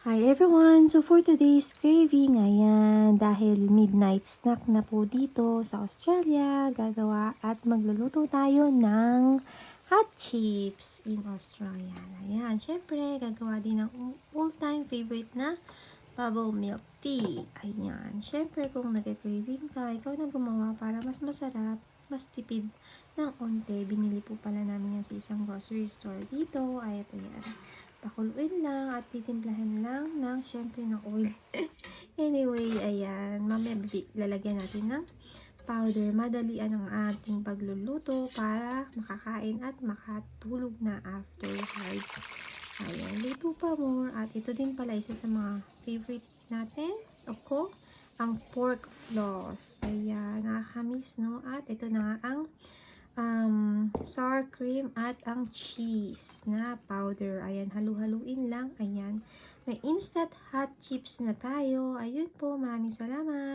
Hi everyone! So for today's craving, ayan, dahil midnight snack na po dito sa Australia, gagawa at magluluto tayo ng hot chips in Australia. Ayan, syempre, gagawa din ng all-time favorite na bubble milk tea. Ayan, syempre kung nag-craving ka, ikaw na gumawa para mas masarap, mas tipid ng onte. Binili po pala namin yan sa isang grocery store dito. Ay, ayan. Pakuluin lang at titimplahan lang ng syempre ng oil. Anyway, ayan. Mamaya lalagyan natin ng powder. Madalian ang ating pagluluto para makakain at makatulog na afterwards. Ayan, luto pa more. At ito din pala isa sa mga favorite natin. Ako, ang pork floss. Ayan, nakakamiss, no? At ito na nga ang sour cream at ang cheese na powder. Ayan, halu-haluin lang. Ayan, may instant hot chips na tayo. Ayun po, maraming salamat.